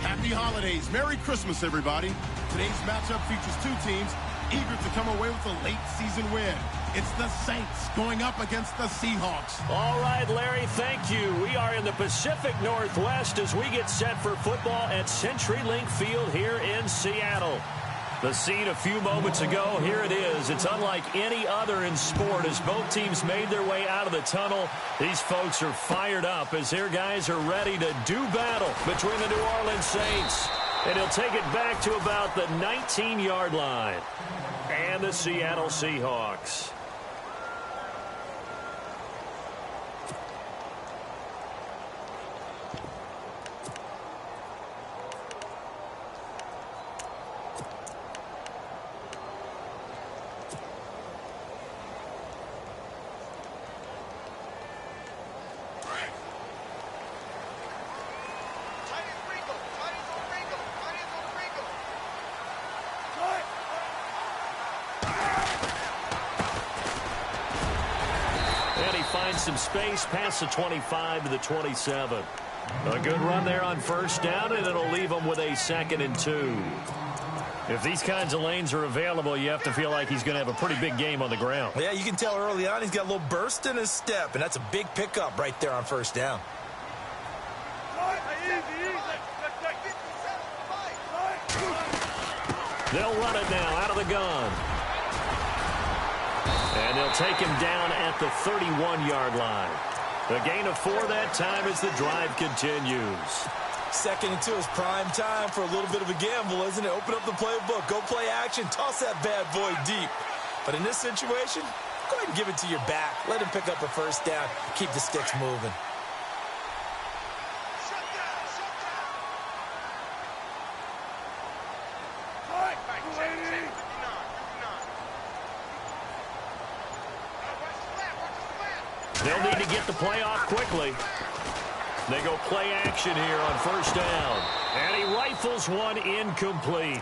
Happy holidays. Merry Christmas, everybody. Today's matchup features two teams eager to come away with a late season win. It's the Saints going up against the Seahawks. All right, Larry, thank you. We are in the Pacific Northwest as we get set for football at CenturyLink Field here in Seattle. The scene a few moments ago, here it is. It's unlike any other in sport as both teams made their way out of the tunnel. These folks are fired up as their guys are ready to do battle between the New Orleans Saints. And he'll take it back to about the 19-yard line. And the Seattle Seahawks. Finds some space past the 25 to the 27. A good run there on first down, and it'll leave them with a 2nd and 2. If these kinds of lanes are available, you have to feel like he's going to have a pretty big game on the ground. Yeah, you can tell early on he's got a little burst in his step, and that's a big pickup right there on first down. They'll run it now out of the gun. And they'll take him down at the 31-yard line. A gain of 4 that time as the drive continues. 2nd and 2 is prime time for a little bit of a gamble, isn't it? Open up the playbook, go play action, toss that bad boy deep. But in this situation, go ahead and give it to your back. Let him pick up a first down, keep the sticks moving. They'll need to get the play off quickly. They go play action here on first down. And he rifles one incomplete.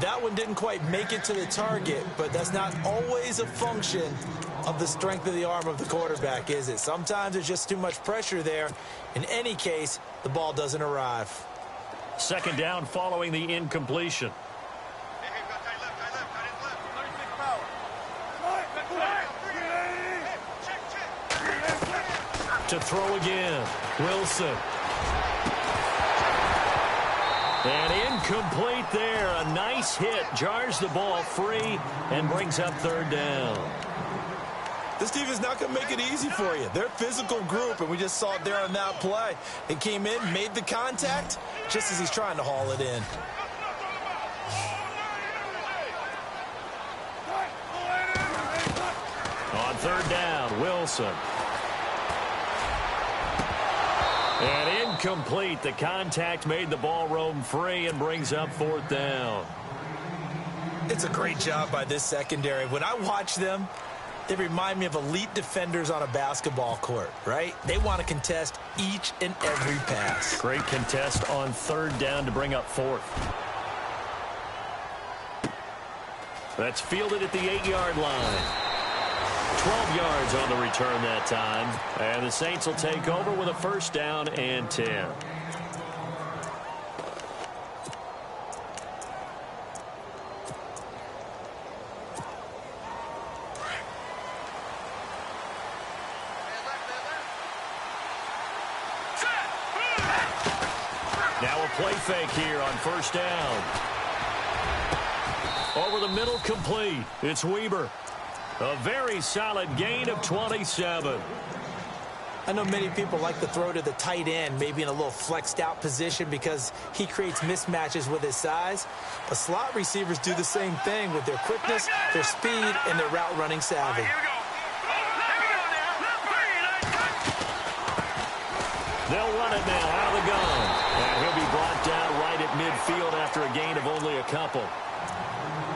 That one didn't quite make it to the target, but that's not always a function of the strength of the arm of the quarterback, is it? Sometimes there's just too much pressure there. In any case, the ball doesn't arrive. 2nd down following the incompletion. To throw again, Wilson. And incomplete there. A nice hit. Jars the ball free and brings up 3rd down. This team is not going to make it easy for you. They're a physical group, and we just saw it there on that play. They came in, made the contact, just as he's trying to haul it in. On 3rd down, Wilson. And incomplete. The contact made the ball roam free and brings up 4th down. It's a great job by this secondary. When I watch them, they remind me of elite defenders on a basketball court, right? They want to contest each and every pass. Great contest on 3rd down to bring up 4th. That's fielded at the 8-yard line. 12 yards on the return that time. And the Saints will take over with a first down and 10. Now a play fake here on first down. Over the middle, complete. It's Weber. A very solid gain of 27. I know many people like to throw to the tight end, maybe in a little flexed out position because he creates mismatches with his size. But slot receivers do the same thing with their quickness, their speed, and their route running savvy. They'll run it now out of the gun. And he'll be brought down right at midfield after a gain of only a couple.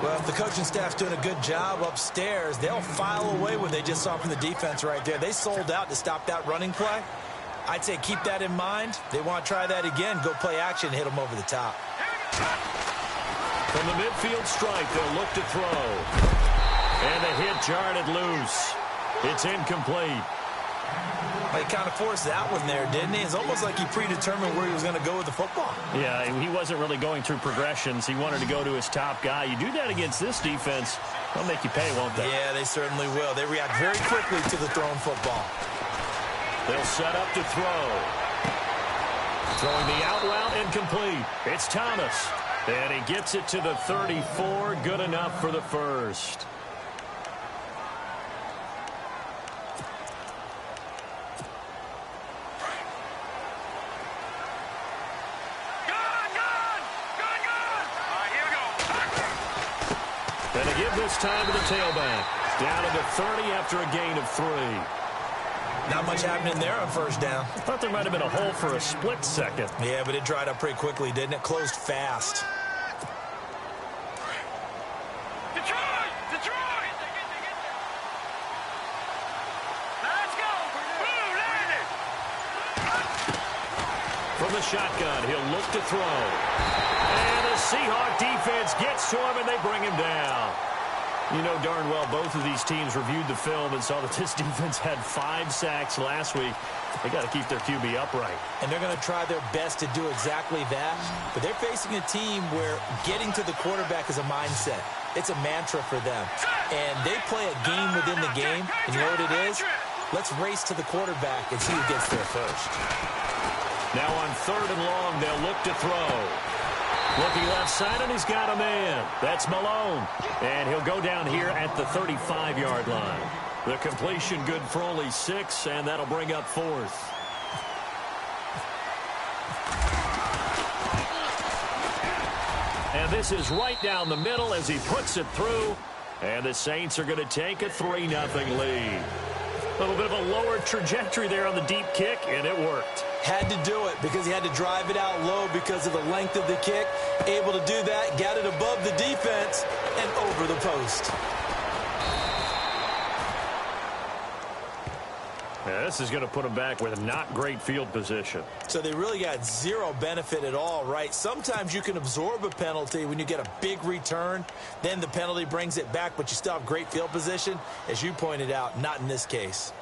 Well, if the coaching staff's doing a good job upstairs, they'll file away what they just saw from the defense right there. They sold out to stop that running play. I'd say keep that in mind. They want to try that again. Go play action, hit them over the top. From the midfield stripe, they'll look to throw. And the hit jarred it loose. It's incomplete. He kind of forced that one there, didn't he? It's almost like he predetermined where he was going to go with the football. Yeah, he wasn't really going through progressions. He wanted to go to his top guy. You do that against this defense, they'll make you pay, won't they? Yeah, they certainly will. They react very quickly to the thrown football. They'll set up to throw. Throwing the out route incomplete. It's Thomas. And he gets it to the 34. Good enough for the first. And a give this time to the tailback. Down to the 30 after a gain of 3. Not much happening there on first down. Thought there might have been a hole for a split second. Yeah, but it dried up pretty quickly, didn't it? Closed fast. Detroit! Detroit! Let's go! Blue landed! From the shotgun, he'll look to throw. And the Seahawks defense gets to him, and they bring him down. You know darn well both of these teams reviewed the film and saw that this defense had 5 sacks last week. They got to keep their QB upright. And they're going to try their best to do exactly that. But they're facing a team where getting to the quarterback is a mindset. It's a mantra for them. And they play a game within the game. And you know what it is? Let's race to the quarterback and see who gets there first. Now on 3rd and long, they'll look to throw. Looking left side, and he's got a man. That's Malone. And he'll go down here at the 35-yard line. The completion good for only 6, and that'll bring up 4th. And this is right down the middle as he puts it through. And the Saints are going to take a 3-0 lead. A little bit of a lower trajectory there on the deep kick, and it worked. Had to do it because he had to drive it out low because of the length of the kick. Able to do that, got it above the defense and over the post. Yeah, this is going to put him back with a not great field position. So they really got zero benefit at all, right? Sometimes you can absorb a penalty when you get a big return. Then the penalty brings it back, but you still have great field position. As you pointed out, not in this case.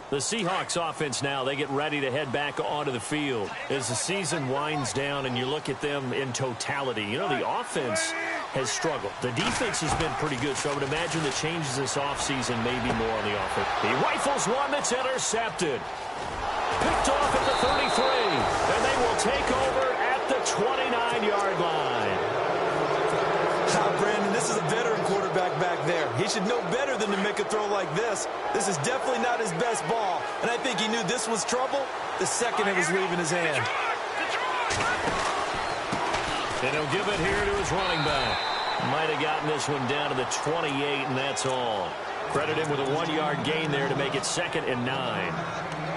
The Seahawks offense now, they get ready to head back onto the field. As the season winds down and you look at them in totality, you know, the offense has struggled. The defense has been pretty good, so I would imagine the changes this offseason may be more on the offense. He rifles one that's intercepted. Picked off at the 33, and they will take over at the 29-yard line. Brandon, this is a veteran quarterback back there. He should know better than to make a throw like this. This is definitely not his best ball, and I think he knew this was trouble the second it was leaving his hand. And he'll give it here to his running back. Might have gotten this one down to the 28, and that's all. Credit him with a 1-yard gain there to make it 2nd and 9.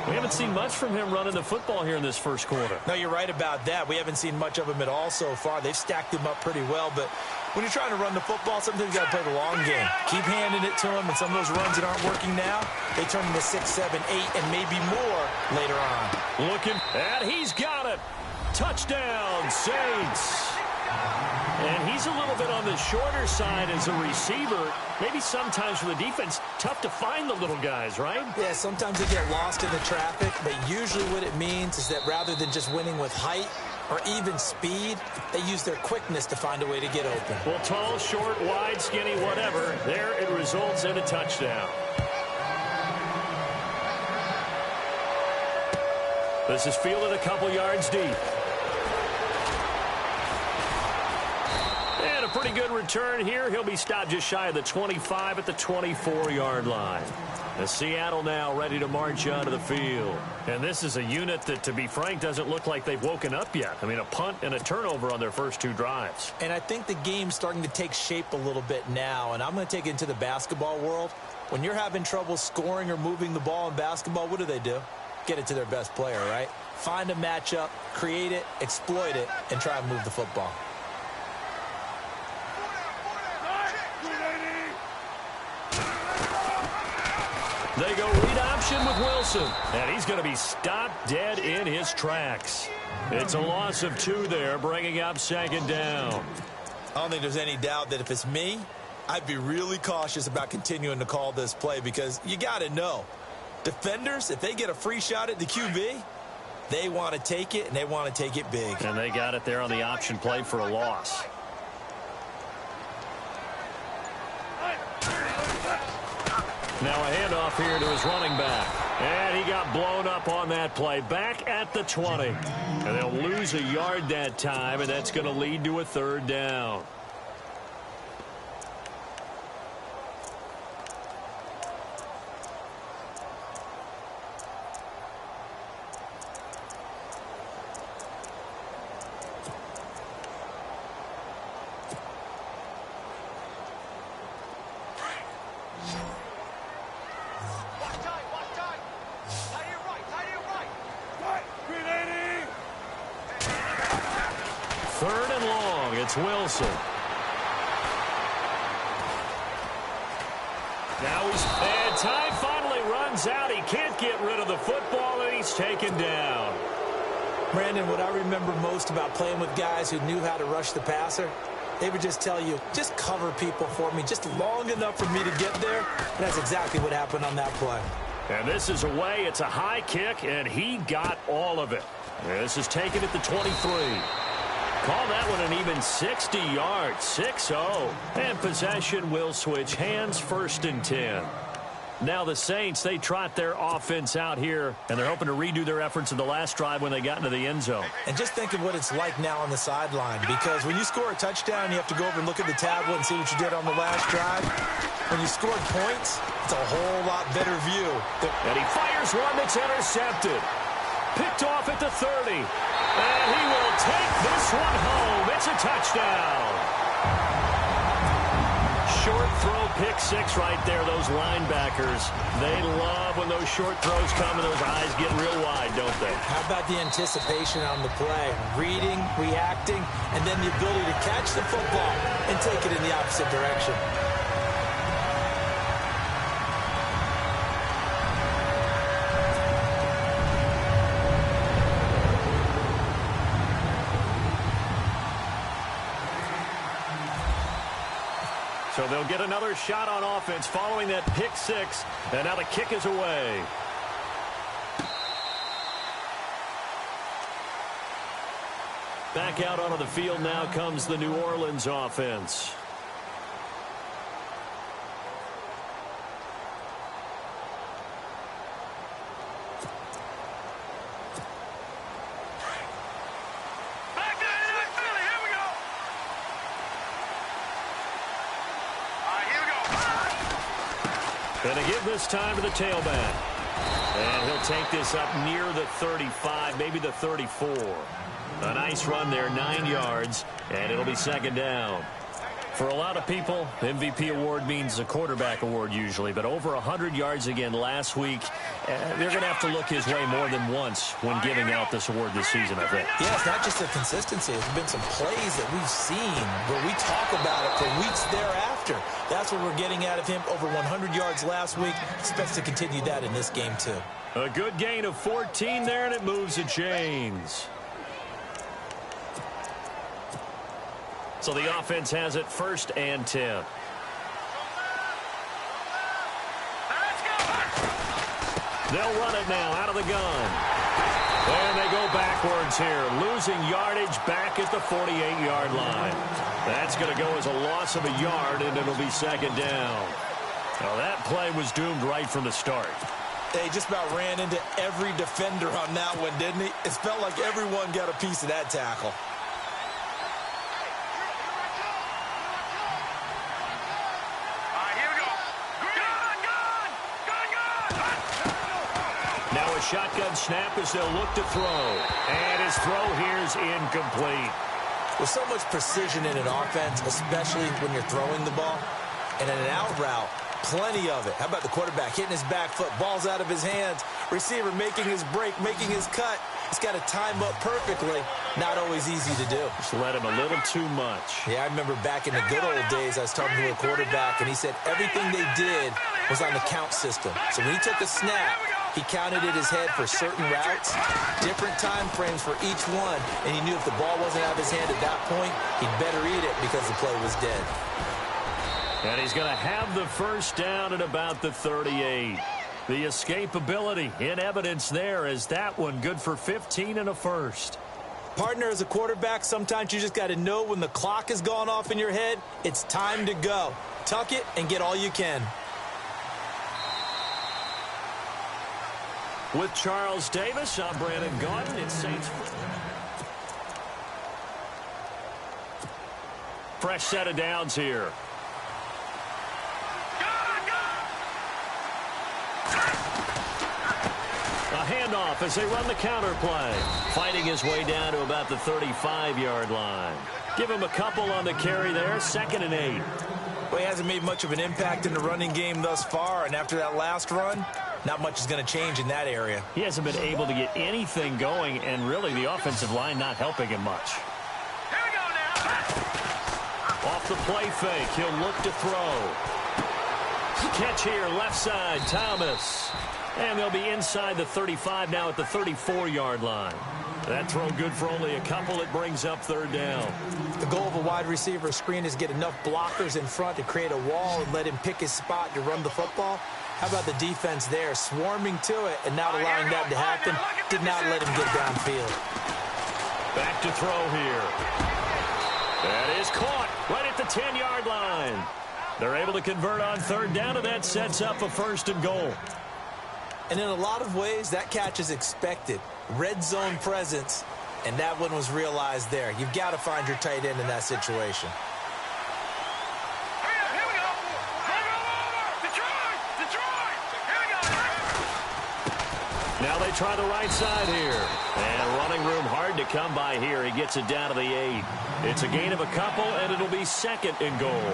We haven't seen much from him running the football here in this first quarter. No, you're right about that. We haven't seen much of him at all so far. They've stacked him up pretty well, but when you're trying to run the football, sometimes you got to play the long game. Keep handing it to him, and some of those runs that aren't working now, they turn into 6, 7, 8, and maybe more later on. Looking, and he's got it. Touchdown, Saints. And he's a little bit on the shorter side as a receiver. Maybe sometimes for the defense, tough to find the little guys, right? Yeah, sometimes they get lost in the traffic, but usually what it means is that rather than just winning with height or even speed, they use their quickness to find a way to get open. Well, tall, short, wide, skinny, whatever, there it results in a touchdown. This is fielded a couple yards deep. And a pretty good return here. He'll be stopped just shy of the 25 at the 24-yard line. The Seattle now ready to march onto the field. And this is a unit that, to be frank, doesn't look like they've woken up yet. I mean, a punt and a turnover on their first 2 drives. And I think the game's starting to take shape a little bit now. And I'm going to take it into the basketball world. When you're having trouble scoring or moving the ball in basketball, what do? Get it to their best player, right? Find a matchup, create it, exploit it, and try and move the football. They go read option with Wilson, and he's going to be stopped dead in his tracks. It's a loss of 2 there, bringing up 2nd down. I don't think there's any doubt that if it's me, I'd be really cautious about continuing to call this play because you got to know, defenders, if they get a free shot at the QB, they want to take it, and they want to take it big. And they got it there on the option play for a loss. Now a handoff here to his running back. And he got blown up on that play. Back at the 20. And they'll lose a yard that time, and that's going to lead to a third down. Third and long, it's Wilson. Now and time finally runs out. He can't get rid of the football, and he's taken down. Brandon, what I remember most about playing with guys who knew how to rush the passer, they would just tell you, just cover people for me, just long enough for me to get there. And that's exactly what happened on that play. And this is away. It's a high kick, and he got all of it. This is taken at the 23. Call that one an even 60 yards, 6-0. And possession will switch hands, 1st and 10. Now the Saints, they trot their offense out here, and they're hoping to redo their efforts in the last drive when they got into the end zone. And just think of what it's like now on the sideline, because when you score a touchdown, you have to go over and look at the tablet and see what you did on the last drive. When you scored points, it's a whole lot better view. And he fires one that's intercepted. Picked off at the 30. And he will take this one home. It's a touchdown. Short throw, pick six right there. Those linebackers, they love when those short throws come and those eyes get real wide, don't they? How about the anticipation on the play? Reading, reacting, and then the ability to catch the football and take it in the opposite direction. So they'll get another shot on offense following that pick six. And now the kick is away. Back out onto the field now comes the New Orleans offense. Going to give this time to the tailback. And he'll take this up near the 35, maybe the 34. A nice run there, 9 yards, and it'll be 2nd down. For a lot of people, MVP award means a quarterback award usually, but over 100 yards again last week. They're going to have to look his way more than once when giving out this award this season, I think. Yeah, it's not just the consistency. There's been some plays that we've seen where we talk about it for weeks thereafter. That's what we're getting out of him. Over 100 yards last week. Expects to continue that in this game, too. A good gain of 14 there, and it moves the chains. So the offense has it 1st and 10. They'll run it now out of the gun. And they go backwards here, losing yardage back at the 48-yard line. That's going to go as a loss of a yard, and it'll be 2nd down. Now that play was doomed right from the start. They just about ran into every defender on that one, didn't he? It felt like everyone got a piece of that tackle. Shotgun snap as they'll look to throw. And his throw here is incomplete. With so much precision in an offense, especially when you're throwing the ball, and in an out route, plenty of it. How about the quarterback hitting his back foot, ball's out of his hands, receiver making his break, making his cut. He's got to time up perfectly. Not always easy to do. Just let him a little too much. Yeah, I remember back in the good old days, I was talking to a quarterback, and he said everything they did was on the count system. So when he took a snap, he counted in his head for certain routes, different time frames for each one, and he knew if the ball wasn't out of his hand at that point, he'd better eat it because the play was dead. And he's going to have the first down at about the 38. The escapability in evidence there as that one good for 15 and a first. Partner, as a quarterback, sometimes you just got to know when the clock has gone off in your head, it's time to go. Tuck it and get all you can. With Charles Davis, I'm Brandon Gaudin. It's Saints. Fresh set of downs here. A handoff as they run the counter play. Fighting his way down to about the 35-yard line. Give him a couple on the carry there. 2nd and 8. Well, he hasn't made much of an impact in the running game thus far, and after that last run, not much is going to change in that area. He hasn't been able to get anything going, and really the offensive line not helping him much. Here we go now. Off the play fake, he'll look to throw. Catch here, left side, Thomas. And they'll be inside the 35 now at the 34-yard line. That throw good for only a couple. It brings up 3rd down. The goal of a wide receiver screen is get enough blockers in front to create a wall and let him pick his spot to run the football. How about the defense there, swarming to it and not allowing that to happen? Did not let him get downfield. Back to throw here. That is caught right at the 10-yard line. They're able to convert on 3rd down, and that sets up a 1st and goal. And in a lot of ways, that catch is expected. Red zone presence, and that one was realized there. You've got to find your tight end in that situation. Here we go. Detroit. Here we go. Now they try the right side here. And running room hard to come by here. He gets it down to the 8. It's a gain of a couple, and it'll be 2nd and goal.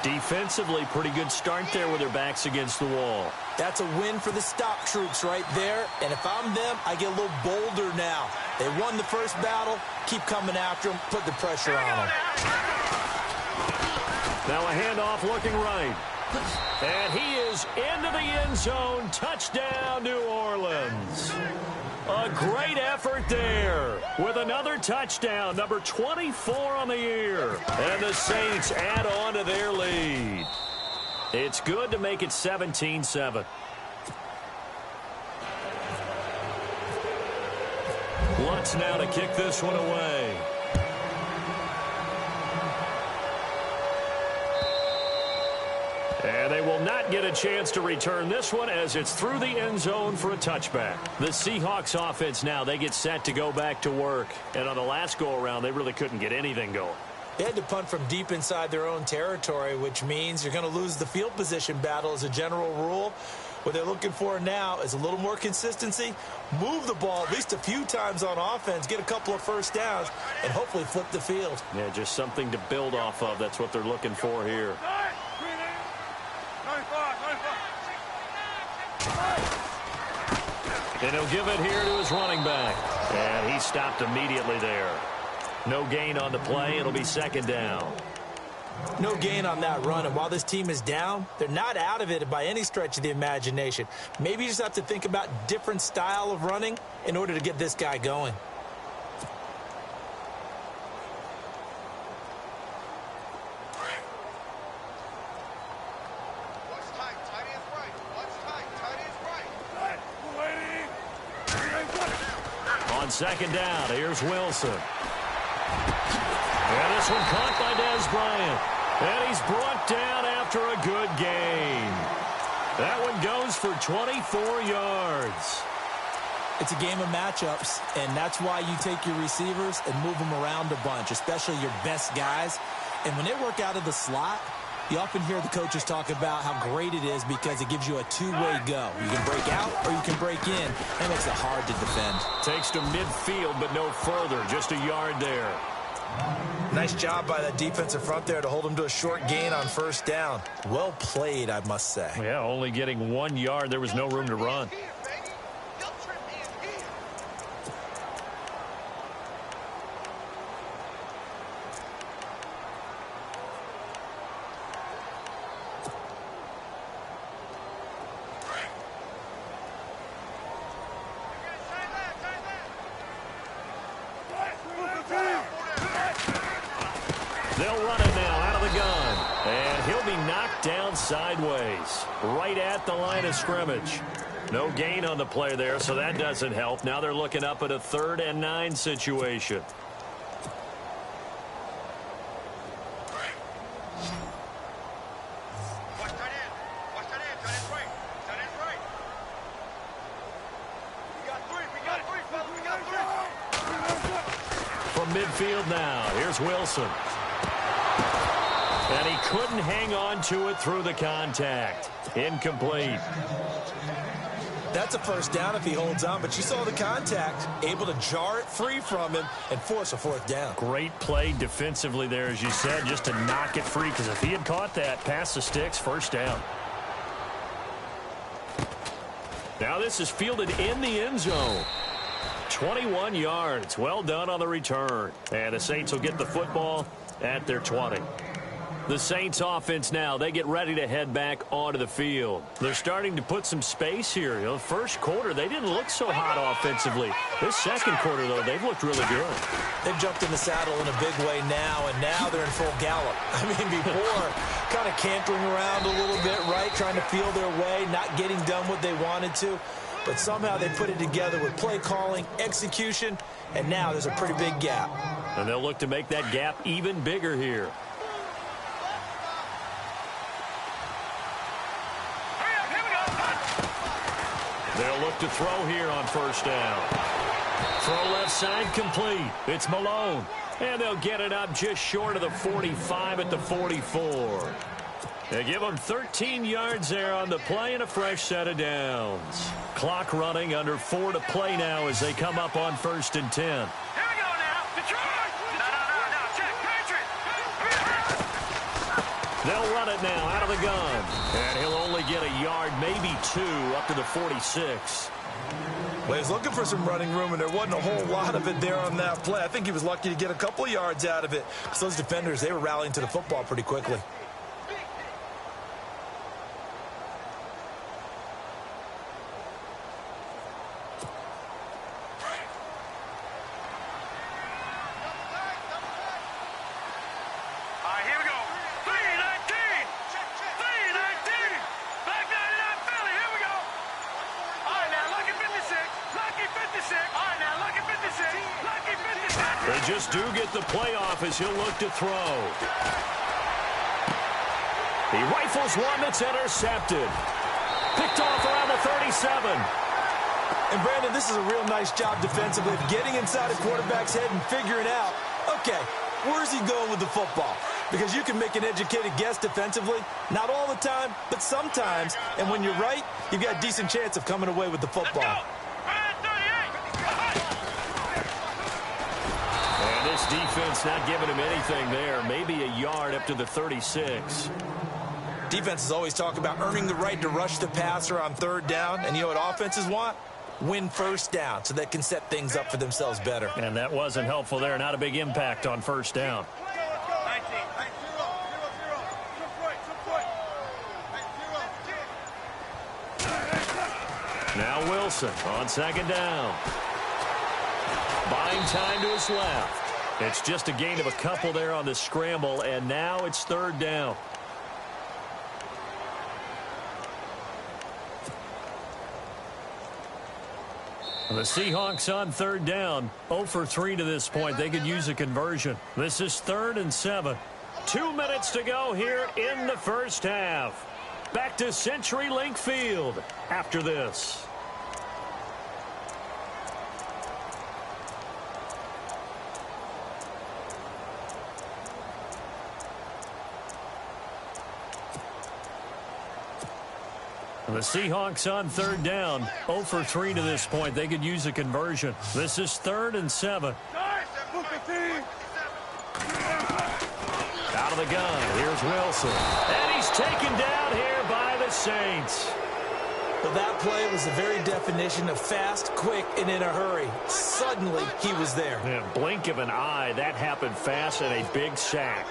Defensively, pretty good start there with their backs against the wall. That's a win for the stop troops right there. And if I'm them, I get a little bolder now. They won the first battle. Keep coming after them. Put the pressure on them. Now a handoff looking right. And he is into the end zone. Touchdown, New Orleans. A great effort there with another touchdown, number 24 on the year. And the Saints add on to their lead. It's good to make it 17-7. Lutz now to kick this one away. And they will not get a chance to return this one as it's through the end zone for a touchback. The Seahawks offense now, they get set to go back to work. And on the last go-around, they really couldn't get anything going. They had to punt from deep inside their own territory, which means you're going to lose the field position battle as a general rule. What they're looking for now is a little more consistency, move the ball at least a few times on offense, get a couple of first downs, and hopefully flip the field. Yeah, just something to build off of. That's what they're looking for here. And he'll give it here to his running back. And he stopped immediately there. No gain on the play. It'll be 2nd down. No gain on that run. And while this team is down, they're not out of it by any stretch of the imagination. Maybe you just have to think about different style of running in order to get this guy going. On 2nd down, here's Wilson. And this one caught by Dez Bryant. And he's brought down after a good gain. That one goes for 24 yards. It's a game of matchups, and that's why you take your receivers and move them around a bunch, especially your best guys. And when they work out of the slot, you often hear the coaches talk about how great it is because it gives you a two-way go. You can break out or you can break in. That makes it hard to defend. Takes to midfield, but no further. Just a yard there. Nice job by that defensive front there to hold him to a short gain on 1st down. Well played, I must say. Yeah, only getting 1 yard. There was no room to run. They'll run it now out of the gun. And he'll be knocked down sideways, right at the line of scrimmage. No gain on the play there, so that doesn't help. Now they're looking up at a 3rd and 9 situation. From midfield now, here's Wilson. And he couldn't hang on to it through the contact. Incomplete. That's a first down if he holds on, but you saw the contact, able to jar it free from him and force a 4th down. Great play defensively there, as you said, just to knock it free, because if he had caught that, past the sticks, 1st down. Now this is fielded in the end zone. 21 yards. Well done on the return. And the Saints will get the football at their 20. The Saints offense now, they get ready to head back onto the field. They're starting to put some space here. You know, first quarter, they didn't look so hot offensively. This second quarter, though, they've looked really good. They've jumped in the saddle in a big way now, and now they're in full gallop. I mean, before, kind of cantering around a little bit, right, trying to feel their way, not getting done what they wanted to. But somehow they put it together with play calling, execution, and now there's a pretty big gap. And they'll look to make that gap even bigger here. They'll look to throw here on 1st down. Throw left side complete. It's Malone. And they'll get it up just short of the 45 at the 44. They give them 13 yards there on the play and a fresh set of downs. Clock running, under 4 to play now as they come up on 1st and 10. Here we go now. Detroit. No. Check. Patriot. They'll run it now out of the gun. And he'll only get a yard, maybe 2, up to the 46. Well, he was looking for some running room, and there wasn't a whole lot of it there on that play. I think he was lucky to get a couple of yards out of it. So those defenders, they were rallying to the football pretty quickly. They just do get the playoff as he'll look to throw. He rifles one that's intercepted. Picked off around the 37. And, Brandon, this is a real nice job defensively of getting inside a quarterback's head and figuring out, okay, where's he going with the football? Because you can make an educated guess defensively, not all the time, but sometimes. And when you're right, you've got a decent chance of coming away with the football. And this defense not giving him anything there. Maybe a yard up to the 36. Defenses always talk about earning the right to rush the passer on third down. And you know what offenses want? Win first down so they can set things up for themselves better. And that wasn't helpful there. Not a big impact on first down. Now Wilson on second down. Buying time to his left. It's just a gain of a couple there on the scramble, and now it's third down. The Seahawks on third down, 0 for 3 to this point. They could use a conversion. This is 3rd and 7. 2 minutes to go here in the first half. Back to CenturyLink Field after this. The Seahawks on third down, 0 for 3 to this point. They could use a conversion. This is 3rd and 7. Out of the gun, here's Wilson. And he's taken down here by the Saints. Well, that play was the very definition of fast, quick, and in a hurry. Suddenly, he was there. Yeah, blink of an eye, that happened fast, and a big sack.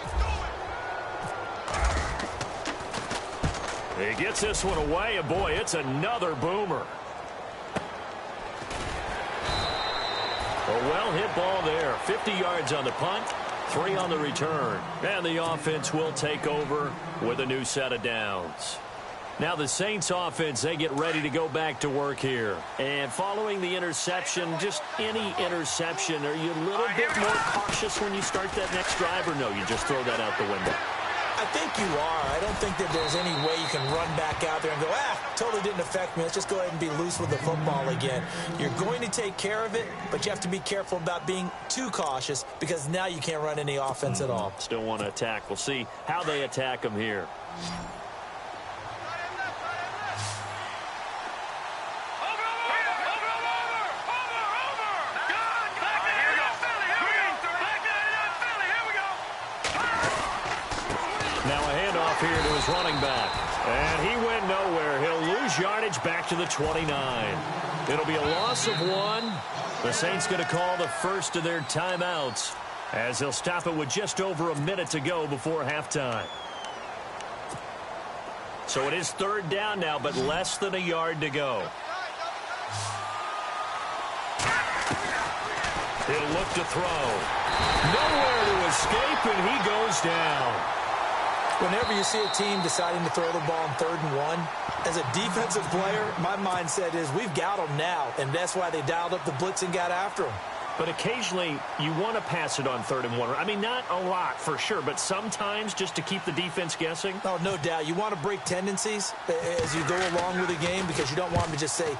He gets this one away, and boy, it's another boomer. A well-hit ball there. 50 yards on the punt, 3 on the return. And the offense will take over with a new set of downs. Now the Saints offense, they get ready to go back to work here. And following the interception, just any interception, are you a little bit more cautious when you start that next drive, or no, you just throw that out the window? I think you are. I don't think that there's any way you can run back out there and go, totally didn't affect me. Let's just go ahead and be loose with the football again. You're going to take care of it, but you have to be careful about being too cautious because now you can't run any offense at all. Still want to attack. We'll see how they attack them here. Here to his running back. And he went nowhere. He'll lose yardage back to the 29. It'll be a loss of 1. The Saints going to call the first of their timeouts as they'll stop it with just over a minute to go before halftime. So it is 3rd down now, but less than a yard to go. He'll look to throw. Nowhere to escape, and he goes down. Whenever you see a team deciding to throw the ball on 3rd and 1, as a defensive player, my mindset is we've got them now, and that's why they dialed up the blitz and got after them. But occasionally, you want to pass it on 3rd and 1. I mean, not a lot for sure, but sometimes just to keep the defense guessing. Oh, no doubt. You want to break tendencies as you go along with the game because you don't want them to just say,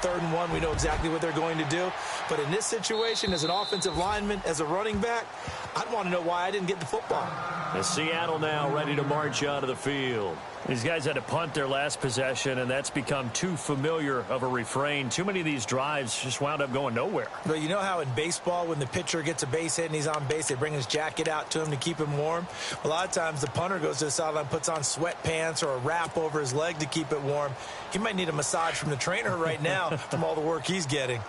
3rd and 1, we know exactly what they're going to do. But in this situation, as an offensive lineman, as a running back, I'd want to know why I didn't get the football. And Seattle now ready to march out of the field. These guys had to punt their last possession, and that's become too familiar of a refrain. Too many of these drives just wound up going nowhere. But you know how in baseball, when the pitcher gets a base hit and he's on base, they bring his jacket out to him to keep him warm? A lot of times the punter goes to the sideline, puts on sweatpants or a wrap over his leg to keep it warm. He might need a massage from the trainer right now from all the work he's getting.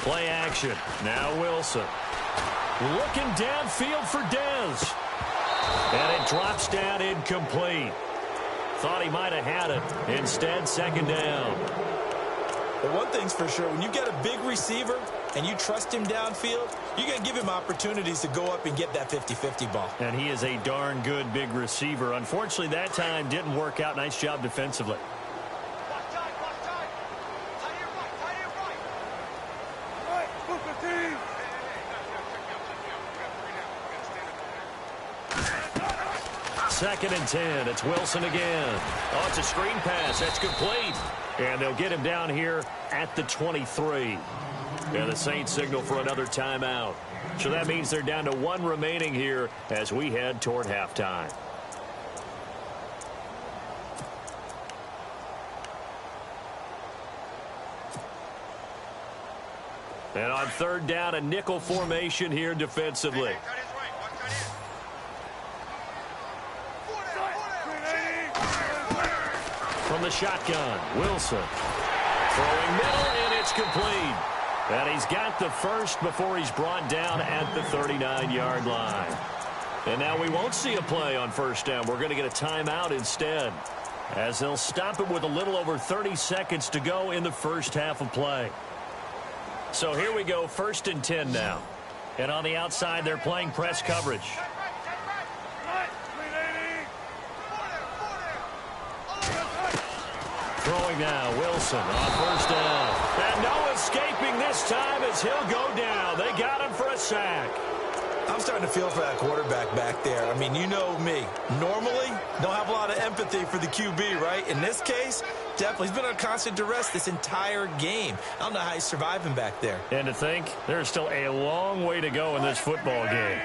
Play action. Now Wilson. Looking downfield for Dez. And it drops down incomplete. Thought he might have had it. Instead, 2nd down. But one thing's for sure, when you get a big receiver and you trust him downfield, you're going to give him opportunities to go up and get that 50-50 ball. And he is a darn good big receiver. Unfortunately, that time didn't work out. Nice job defensively. Second and 10. It's Wilson again. Oh, it's a screen pass. That's complete. And they'll get him down here at the 23. And the Saints signal for another timeout. So that means they're down to 1 remaining here as we head toward halftime. And on 3rd down, a nickel formation here defensively. From the shotgun, Wilson. Throwing middle, and it's complete. And he's got the first before he's brought down at the 39-yard line. And now we won't see a play on 1st down. We're going to get a timeout instead, as they'll stop it with a little over 30 seconds to go in the first half of play. So here we go, 1st and 10 now. And on the outside, they're playing press coverage. Throwing now, Wilson on 1st down. And no escaping this time as he'll go down. They got him for a sack. I'm starting to feel for that quarterback back there. I mean, you know me. Normally, don't have a lot of empathy for the QB, right? In this case, definitely. He's been on constant duress this entire game. I don't know how he's surviving back there. And to think, there's still a long way to go in this football game.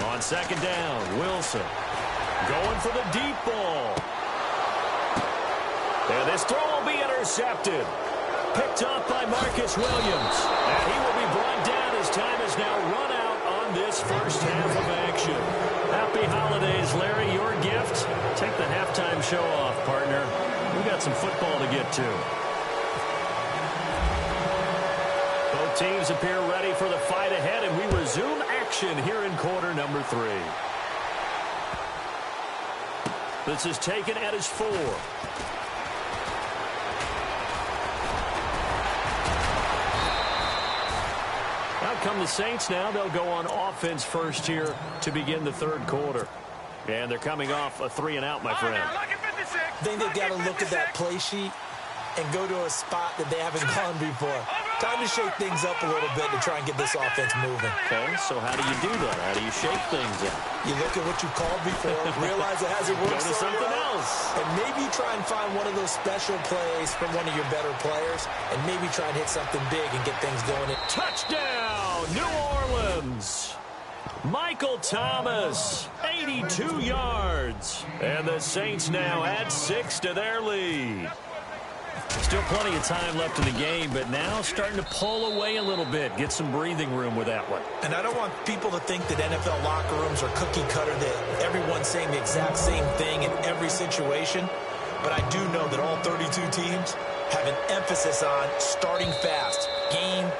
On 2nd down, Wilson. Going for the deep ball. And this throw will be intercepted. Picked off by Marcus Williams. And he will be brought down as time is now run out on this first half of action. Happy holidays, Larry. Your gift? Take the halftime show off, partner. We've got some football to get to. Both teams appear ready for the fight ahead, and we resume action here in quarter number 3. This is taken at his 4. Out come the Saints now. They'll go on offense first here to begin the third quarter. And they're coming off a 3-and-out, my friend. I think they've got to look at that play sheet and go to a spot that they haven't gone before. Time to shake things up a little bit to try and get this offense moving. Okay, so how do you do that? How do you shake things up? You look at what you called before, realize it hasn't worked. Go to something else. And maybe try and find one of those special plays from one of your better players, and maybe try and hit something big and get things going. Touchdown, New Orleans. Michael Thomas, 82 yards. And the Saints now add 6 to their lead. Still plenty of time left in the game, but now starting to pull away a little bit. Get some breathing room with that one. And I don't want people to think that NFL locker rooms are cookie cutter, that everyone's saying the exact same thing in every situation. But I do know that all 32 teams have an emphasis on starting fast. Game,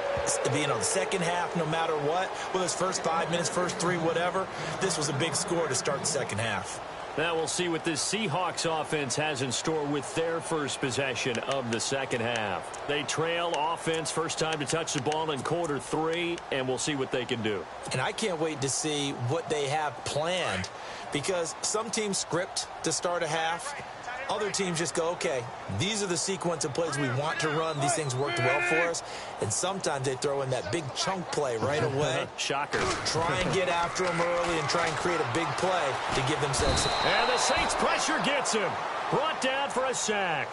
the second half, no matter what. Whether it's first 5 minutes, first 3, whatever. This was a big score to start the second half. Now we'll see what this Seahawks offense has in store with their first possession of the second half. They trail offense, first time to touch the ball in quarter 3, and we'll see what they can do. And I can't wait to see what they have planned, because some teams script to start a half. Other teams just go, okay, these are the sequence of plays we want to run. These things worked well for us. And sometimes they throw in that big chunk play right away. Shocker. Try and get after them early and try and create a big play to give themselves. And the Saints pressure gets him. Brought down for a sack.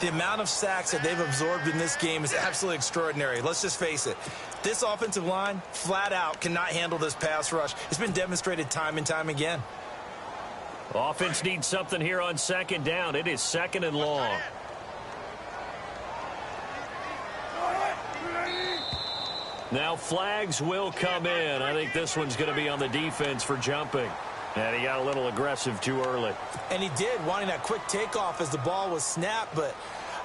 The amount of sacks that they've absorbed in this game is absolutely extraordinary. Let's just face it. This offensive line, flat out, cannot handle this pass rush. It's been demonstrated time and time again. Offense needs something here on second down. It is second and long. Now flags will come in. I think this one's going to be on the defense for jumping. And he got a little aggressive too early. And he did, wanting that quick takeoff as the ball was snapped. But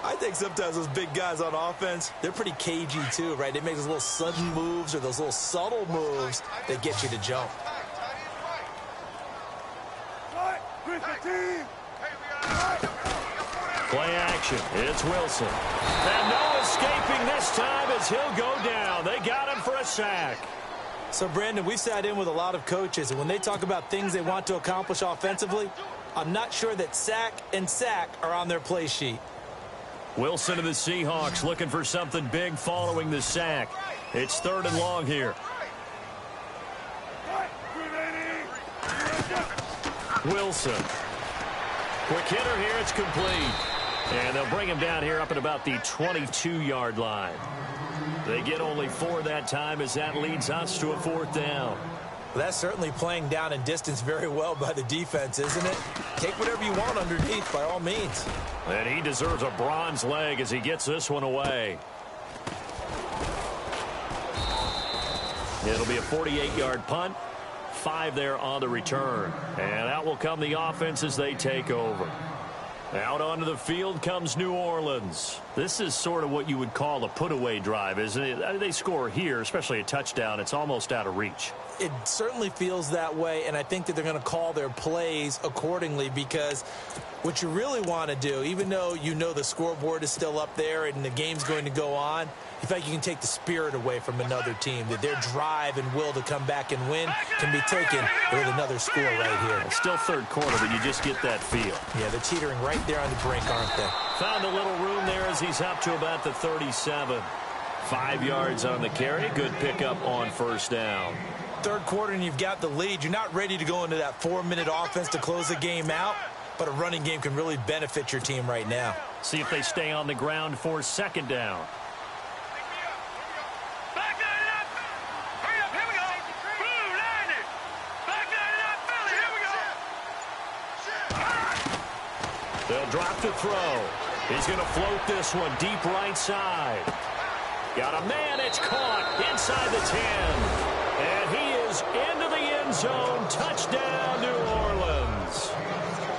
I think sometimes those big guys on offense, they're pretty cagey too, right? They make those little sudden moves or those little subtle moves that get you to jump. Play action. It's Wilson. And no escaping this time as he'll go down. They got him for a sack. So, Brandon, we've sat in with a lot of coaches, and when they talk about things they want to accomplish offensively, I'm not sure that sack and sack are on their play sheet. Wilson of the Seahawks looking for something big following the sack. It's third and long here. Wilson. Quick hitter here. It's complete. And they'll bring him down here up at about the 22-yard line. They get only 4 that time as that leads us to a fourth down. Well, that's certainly playing down and distance very well by the defense, isn't it? Take whatever you want underneath by all means. And he deserves a bronze leg as he gets this one away. It'll be a 48-yard punt. 5 there on the return. And out will come the offense as they take over. Out onto the field comes New Orleans. This is sort of what you would call a put-away drive, isn't it? They score here, especially a touchdown. It's almost out of reach. It certainly feels that way, and I think that they're going to call their plays accordingly, because what you really want to do, even though you know the scoreboard is still up there and the game's going to go on, in fact, you can take the spirit away from another team, that their drive and will to come back and win can be taken with another score right here. It's still third quarter, but you just get that feel. Yeah, they're teetering right there on the brink, aren't they? Found a little room there as he's up to about the 37. 5 yards on the carry. Good pickup on first down. Third quarter and you've got the lead. You're not ready to go into that 4-minute offense to close the game out, but a running game can really benefit your team right now. See if they stay on the ground for second down. They'll drop to throw. He's going to float this one deep right side. Got a man. It's caught inside the 10. And he is into the end zone. Touchdown, New Orleans.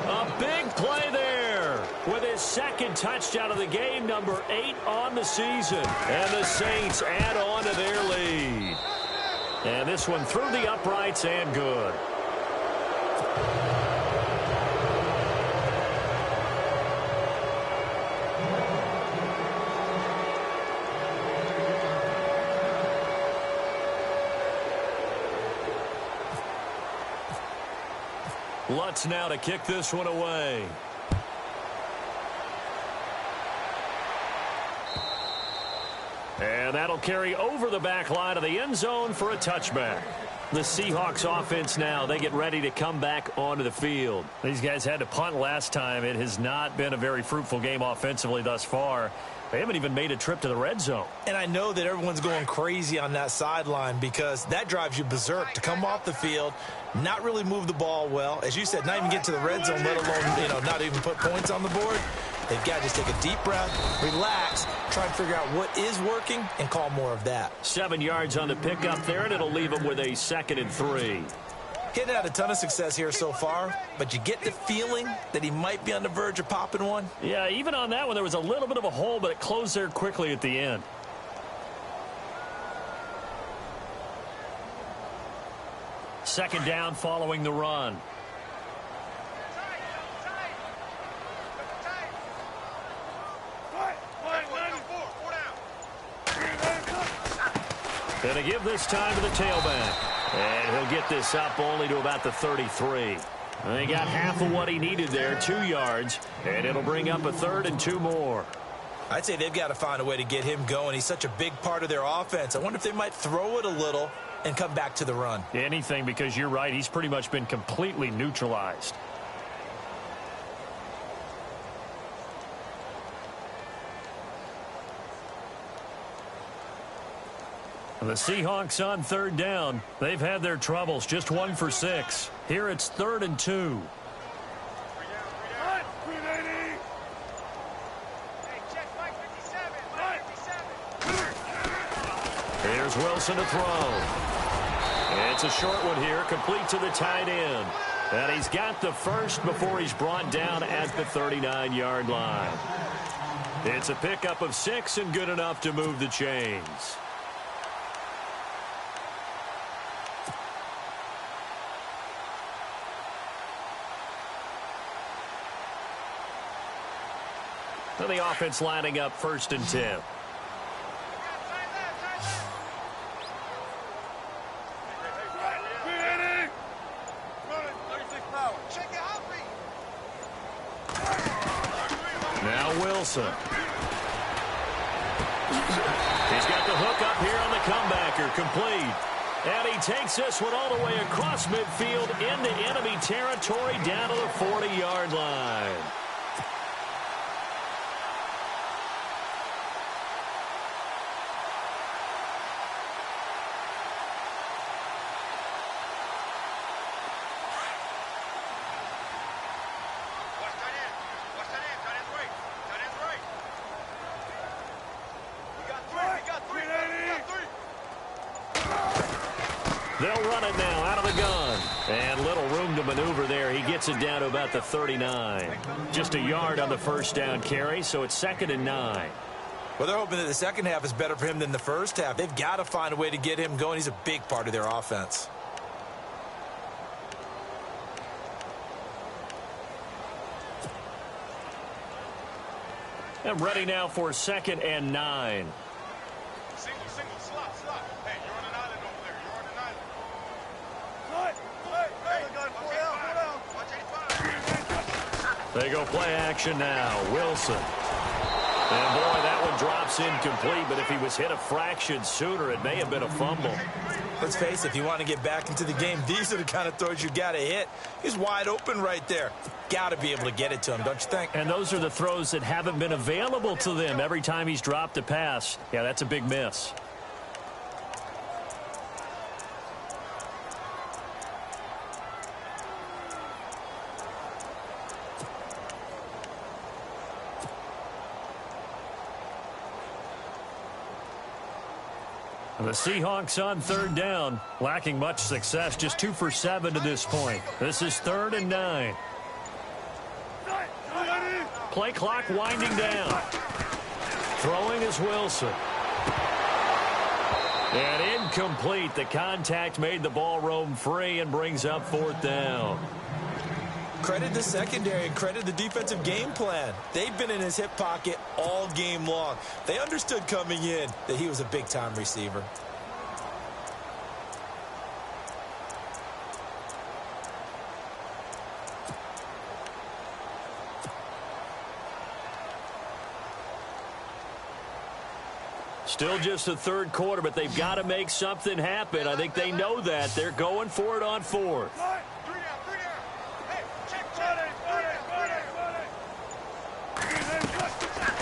A big play there with his second touchdown of the game, number 8 on the season. And the Saints add on to their lead. And this one through the uprights and good. Lutz now to kick this one away. And that'll carry over the back line of the end zone for a touchback. The Seahawks offense now, they get ready to come back onto the field. These guys had to punt last time. It has not been a very fruitful game offensively thus far. They haven't even made a trip to the red zone. And I know that everyone's going crazy on that sideline because that drives you berserk to come off the field, not really move the ball well. As you said, not even get to the red zone, let alone, not even put points on the board. They've got to just take a deep breath, relax, try and figure out what is working, and call more of that. 7 yards on the pickup there, and it'll leave them with a 2nd and 3. He hadn't had a ton of success here so far, but you get the feeling that he might be on the verge of popping one. Yeah, even on that one, there was a little bit of a hole, but it closed there quickly at the end. Second down following the run. Going to give this time to the tailback. And he'll get this up only to about the 33. They got half of what he needed there, 2 yards. And it'll bring up a 3rd and 2 more. I'd say they've got to find a way to get him going. He's such a big part of their offense. I wonder if they might throw it a little and come back to the run. Anything, because you're right. He's pretty much been completely neutralized. The Seahawks on 3rd down. They've had their troubles, just 1 for 6. Here it's 3rd and 2. Here's Wilson to throw. It's a short one here, complete to the tight end. And he's got the first before he's brought down at the 39-yard line. It's a pickup of 6 and good enough to move the chains. So the offense lining up 1st and 10. Now Wilson. He's got the hook up here on the comebacker, complete. And he takes this one all the way across midfield into enemy territory down to the 40-yard line. They'll run it now out of the gun. And little room to maneuver there. He gets it down to about the 39. Just a yard on the first down carry, so it's 2nd and 9. Well, they're hoping that the second half is better for him than the first half. They've got to find a way to get him going. He's a big part of their offense. And ready now for 2nd and 9. Single, slot. Hey, you're on an island over there. You're on an island. They go play action now. Wilson. And boy, that one drops incomplete, but if he was hit a fraction sooner, it may have been a fumble. Let's face it, if you want to get back into the game, these are the kind of throws you got to hit. He's wide open right there. Got to be able to get it to him, don't you think? And those are the throws that haven't been available to them every time he's dropped a pass. Yeah, that's a big miss. The Seahawks on 3rd down, lacking much success, just 2 for 7 to this point. This is 3rd and 9. Play clock winding down. Throwing is Wilson. And incomplete. The contact made the ball roam free and brings up 4th down. Credit the secondary and credit the defensive game plan. They've been in his hip pocket all game long. They understood coming in that he was a big-time receiver. Still just the third quarter, but they've got to make something happen. I think they know that. They're going for it on fourth.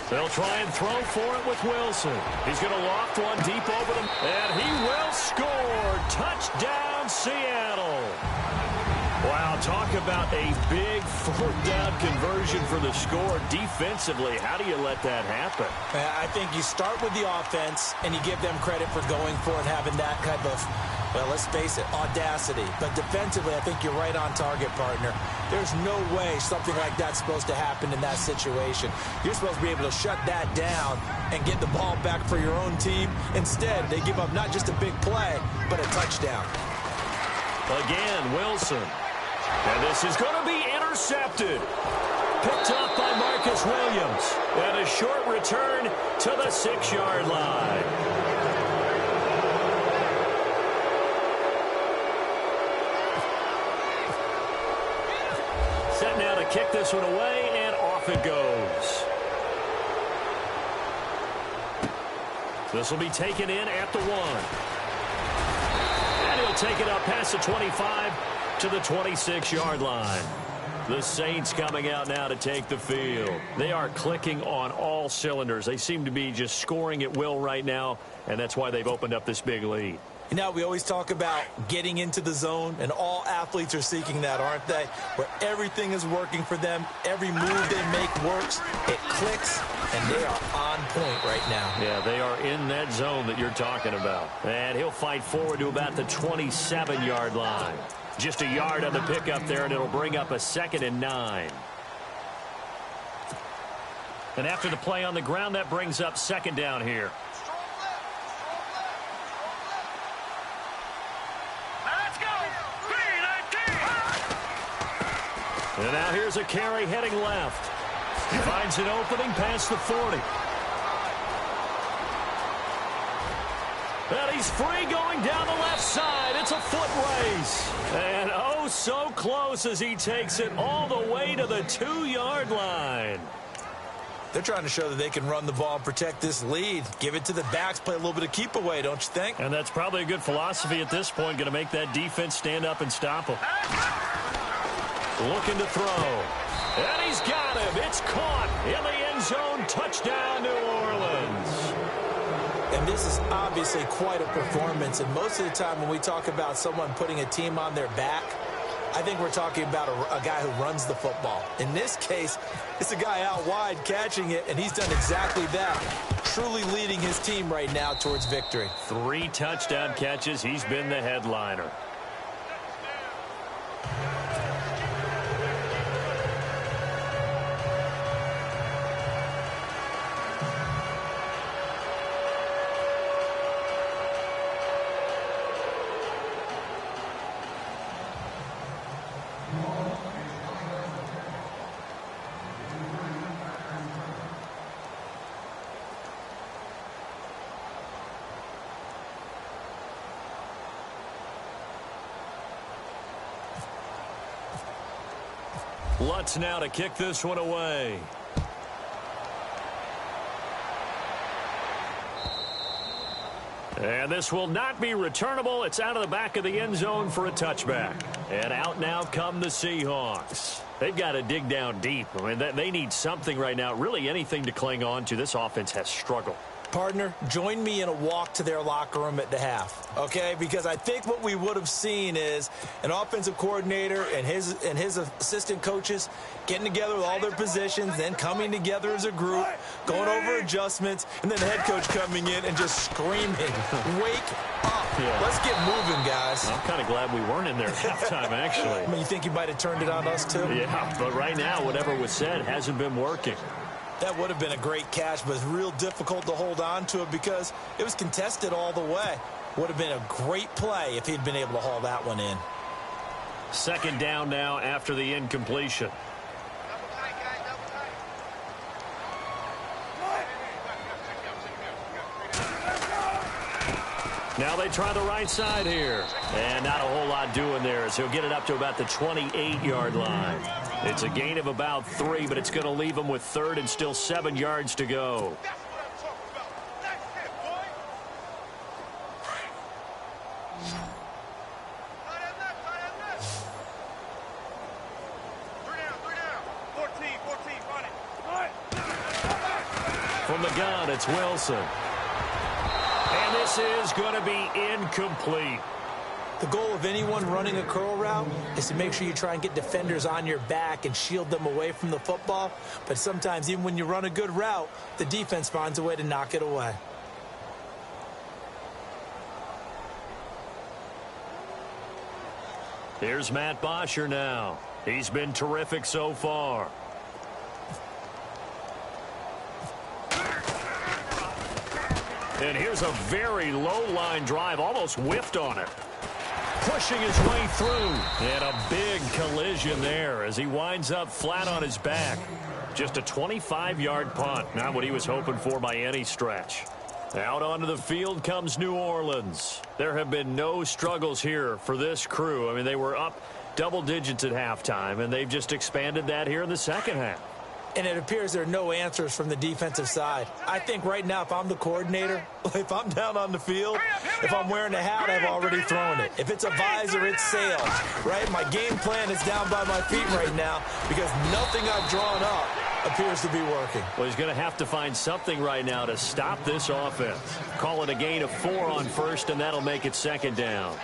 They'll try and throw for it with Wilson. He's going to loft one deep over them, and he will score. Touchdown, Seattle. Wow, talk about a big fourth down conversion for the score. Defensively, how do you let that happen? I think you start with the offense, and you give them credit for going for it, having that kind of, well, let's face it, audacity. But defensively, I think you're right on target, partner. There's no way something like that's supposed to happen in that situation. You're supposed to be able to shut that down and get the ball back for your own team. Instead, they give up not just a big play, but a touchdown. Again, Wilson. And this is going to be intercepted. Picked up by Marcus Williams. And a short return to the 6-yard line. Set now to kick this one away, and off it goes. This will be taken in at the 1. And he'll take it up past the 25 to the 26-yard line. The Saints coming out now to take the field. They are clicking on all cylinders. They seem to be just scoring at will right now, and that's why they've opened up this big lead. You know, we always talk about getting into the zone, and all athletes are seeking that, aren't they? Where everything is working for them, every move they make works, it clicks, and they are on point right now. Yeah, they are in that zone that you're talking about. And he'll fight forward to about the 27-yard line. Just a yard on the pickup there, and it'll bring up a 2nd and 9. And after the play on the ground, that brings up 2nd down here. And now here's a carry heading left. Finds an opening past the 40. And he's free going down the left side. It's a foot race. And oh, so close as he takes it all the way to the 2-yard line. They're trying to show that they can run the ball and protect this lead. Give it to the backs, play a little bit of keep away, don't you think? And that's probably a good philosophy at this point. Going to make that defense stand up and stop them. Looking to throw. And he's got him. It's caught in the end zone. Touchdown, New Orleans. And this is obviously quite a performance. And most of the time when we talk about someone putting a team on their back, I think we're talking about a guy who runs the football. In this case, it's a guy out wide catching it, and he's done exactly that. Truly leading his team right now towards victory. 3 touchdown catches. He's been the headliner. Lutz now to kick this one away. And this will not be returnable. It's out of the back of the end zone for a touchback. And out now come the Seahawks. They've got to dig down deep. I mean, they need something right now, really anything to cling on to. This offense has struggled. Partner, join me in a walk to their locker room at the half, okay? Because I think what we would have seen is an offensive coordinator and his assistant coaches getting together with all their positions, then coming together as a group, going over adjustments, and then the head coach coming in and just screaming, wake up. Yeah. Let's get moving, guys. I'm kind of glad we weren't in there at halftime, actually. I mean, you think he might have turned it on us, too? Yeah, but right now, whatever was said hasn't been working. That would have been a great catch, but it's real difficult to hold on to it because it was contested all the way. Would have been a great play if he'd been able to haul that one in. 2nd down now after the incompletion. Now they try the right side here. And not a whole lot doing there as he'll get it up to about the 28-yard line. It's a gain of about 3, but it's going to leave him with 3rd and still 7 yards to go. Tight end left, tight end left. 3 down. 14, run it. From the gun, it's Wilson. And this is going to be incomplete. The goal of anyone running a curl route is to make sure you try and get defenders on your back and shield them away from the football. But sometimes, even when you run a good route, the defense finds a way to knock it away. Here's Matt Bosher now. He's been terrific so far. And here's a very low-line drive, almost whiffed on it. Pushing his way through. And a big collision there as he winds up flat on his back. Just a 25-yard punt. Not what he was hoping for by any stretch. Out onto the field comes New Orleans. There have been no struggles here for this crew. I mean, they were up double digits at halftime, and they've just expanded that here in the second half. And it appears there are no answers from the defensive side. I think right now, if I'm the coordinator, if I'm down on the field, if I'm wearing a hat, I've already thrown it. If it's a visor, it's sails, right? My game plan is down by my feet right now because nothing I've drawn up appears to be working. Well, he's going to have to find something right now to stop this offense. Call it a gain of 4 on first, and that'll make it second down.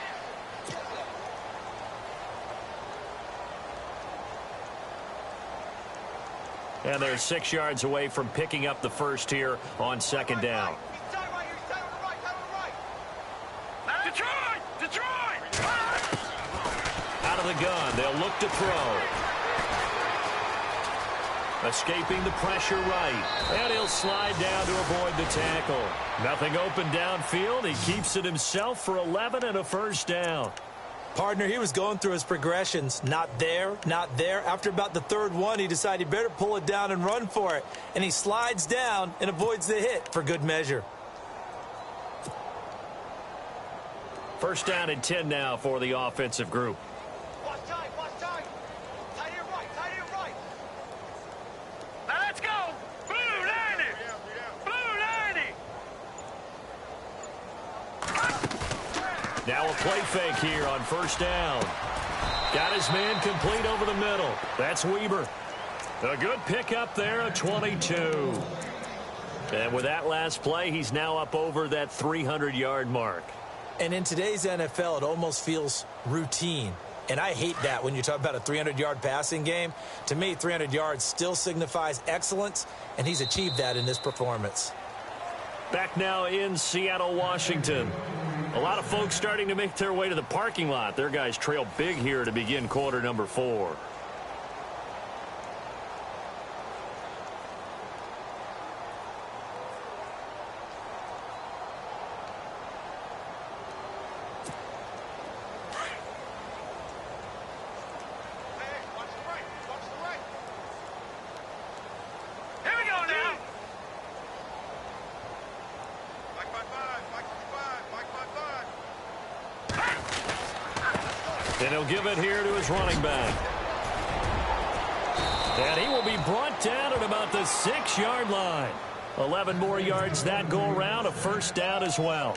And they're 6 yards away from picking up the first here on second down. Detroit! Out of the gun, they'll look to throw. Escaping the pressure right. And he'll slide down to avoid the tackle. Nothing open downfield. He keeps it himself for 11 and a first down. Partner, he was going through his progressions. Not there, not there. After about the third one, he decided he better pull it down and run for it. And he slides down and avoids the hit for good measure. First down and 10 now for the offensive group. Watch time. Tight end right. Now let's go. Blue 90. Blue 90. Now a play fake here on first down. Got his man complete over the middle. That's Weber. A good pickup there, a 22. And with that last play, he's now up over that 300-yard mark. And in today's NFL, it almost feels routine. And I hate that when you talk about a 300-yard passing game. To me, 300 yards still signifies excellence, and he's achieved that in this performance. Back now in Seattle, Washington. A lot of folks starting to make their way to the parking lot. Their guys trail big here to begin quarter number 4. And he'll give it here to his running back. And he will be brought down at about the 6-yard line. 11 more yards that go around, a first down as well.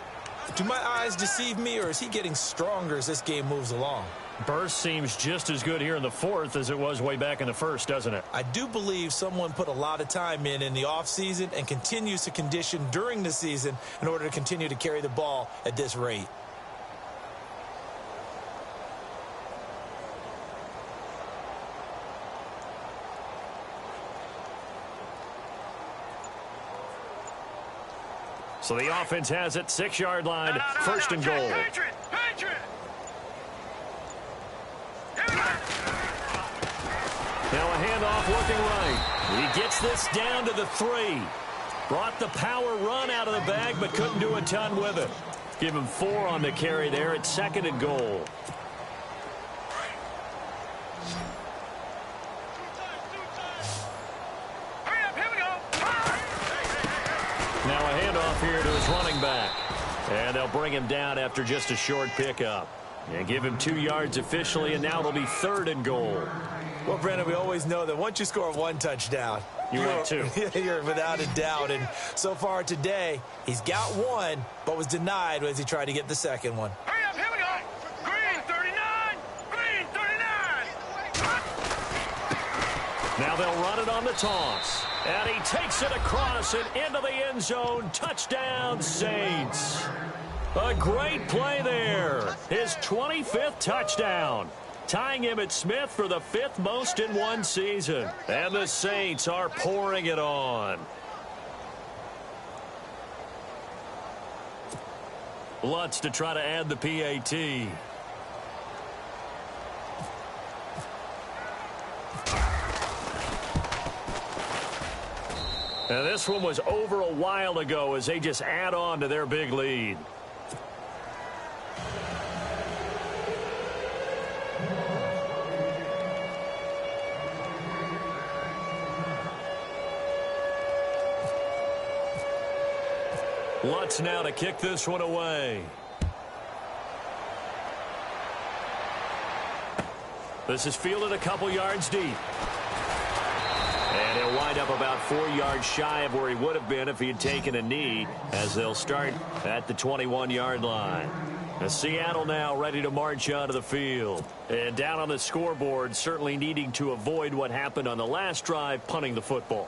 Do my eyes deceive me, or is he getting stronger as this game moves along? Burst seems just as good here in the fourth as it was way back in the first, doesn't it? I do believe someone put a lot of time in the offseason and continues to condition during the season in order to continue to carry the ball at this rate. So the offense has it, 6-yard line, first and goal. Patriot! Now a handoff looking right. He gets this down to the 3. Brought the power run out of the bag, but couldn't do a ton with it. Give him 4 on the carry there at second and goal. Now a handoff here to his running back. And they'll bring him down after just a short pickup. And give him 2 yards officially, and now it'll be third and goal. Well, Brandon, we always know that once you score 1 touchdown, you're 2. You're without a doubt. And so far today, he's got 1, but was denied as he tried to get the second one. Hurry up, here we Now they'll run it on the toss. And he takes it across and into the end zone. Touchdown, Saints. A great play there. His 25th touchdown. Tying Emmitt Smith for the 5th most in one season. And the Saints are pouring it on. Lutz to try to add the PAT. And this one was over a while ago as they just add on to their big lead. Lutz now to kick this one away. This is fielded a couple yards deep. And he'll wind up about 4 yards shy of where he would have been if he had taken a knee, as they'll start at the 21-yard line. And Seattle now ready to march onto the field. And down on the scoreboard, certainly needing to avoid what happened on the last drive, punting the football.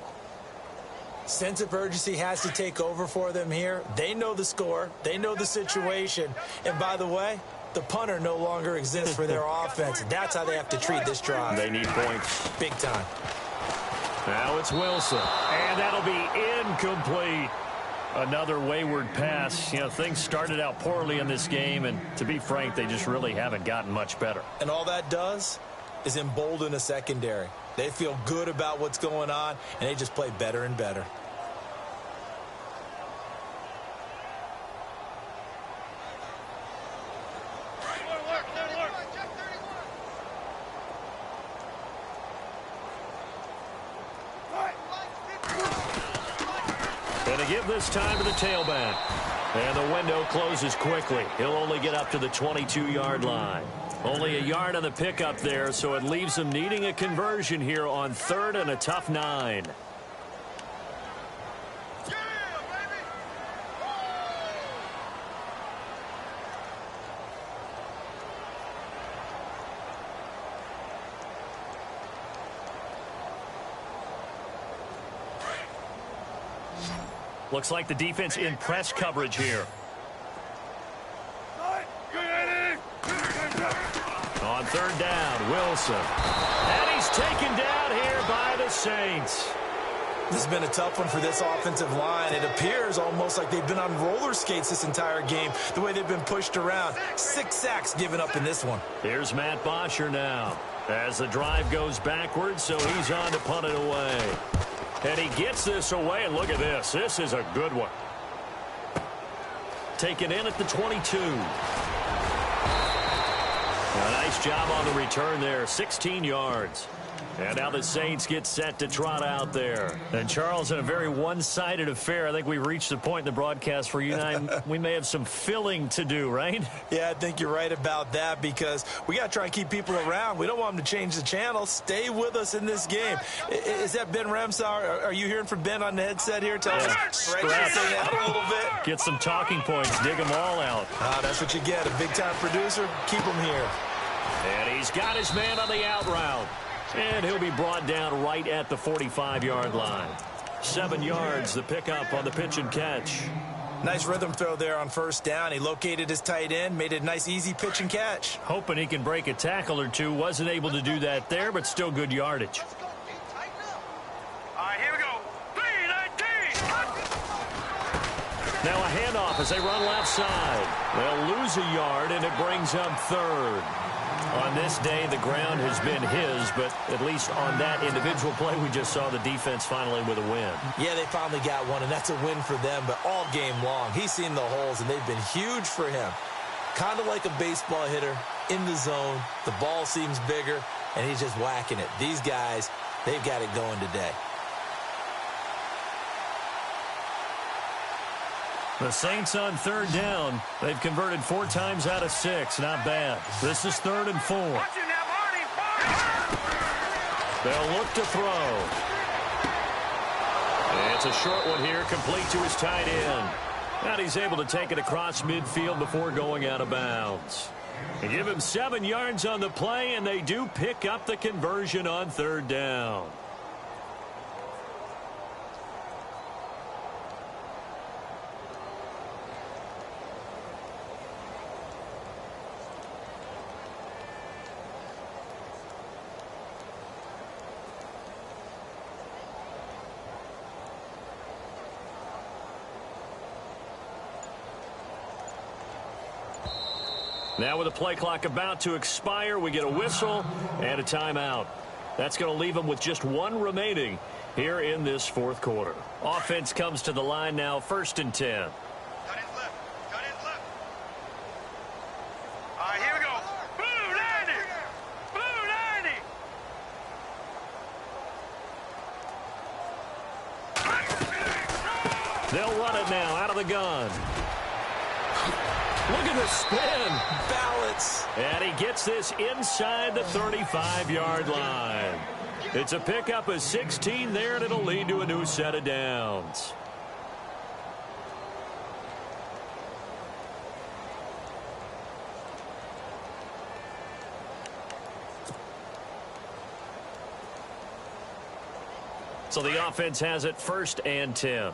Sense of urgency has to take over for them here. They know the score. They know the situation. And by the way, the punter no longer exists for their offense. That's how they have to treat this drive. They need points. Big time. Now it's Wilson. And that'll be incomplete. Another wayward pass. You know, things started out poorly in this game, and to be frank, they just really haven't gotten much better. And all that does is embolden a secondary. They feel good about what's going on, and they just play better and better. Going to give this time to the tailback. And the window closes quickly. He'll only get up to the 22-yard line. Only a yard on the pickup there, so it leaves them needing a conversion here on 3rd and a tough 9. Looks like the defense in press coverage here. On 3rd down, Wilson. And he's taken down here by the Saints. This has been a tough one for this offensive line. It appears almost like they've been on roller skates this entire game, the way they've been pushed around. 6 sacks given up in this one. Here's Matt Bosher now as the drive goes backwards, so he's on to punt it away. And he gets this away, and look at this. This is a good one. Taken in at the 22. A nice job on the return there, 16 yards. And now the Saints get set to trot out there. And, Charles, in a very one-sided affair, I think we've reached the point in the broadcast where you and I, we may have some filling to do, right? Yeah, I think you're right about that because we got to try and keep people around. We don't want them to change the channel. Stay with us in this game. Is that Ben Ramsauer? Are you hearing from Ben on the headset here? Tell us, stretch this thing out a little bit. Get some talking points. Dig them all out. That's what you get. A big-time producer. Keep him here. And he's got his man on the out route. And he'll be brought down right at the 45-yard line. 7 yards, the pickup on the pitch and catch. Nice rhythm throw there on 1st down. He located his tight end, made it a nice, easy pitch and catch. Hoping he can break a tackle or two. Wasn't able to do that there, but still good yardage. All right, here we go. 3-19. Now a handoff as they run left side. They'll lose a yard, and it brings up 3rd. On this day, the ground has been his, but at least on that individual play, we just saw the defense finally with a win. Yeah, they finally got one, and that's a win for them, but all game long, he's seen the holes, and they've been huge for him. Kind of like a baseball hitter in the zone. The ball seems bigger, and he's just whacking it. These guys, they've got it going today. The Saints on 3rd down. They've converted 4 times out of 6. Not bad. This is 3rd and 4. They'll look to throw. And it's a short one here, complete to his tight end. And he's able to take it across midfield before going out of bounds. They give him 7 yards on the play, and they do pick up the conversion on 3rd down. Now with the play clock about to expire, we get a whistle and a timeout. That's going to leave them with just one remaining here in this fourth quarter. Offense comes to the line now, 1st and 10. Cut his left. Cut his left. All right, here we go. Blue 90. Blue 90. They'll run it now out of the gun. Look at the spin. Balance. And he gets this inside the 35-yard line. It's a pickup of 16 there, and it'll lead to a new set of downs. So the offense has it 1st and 10.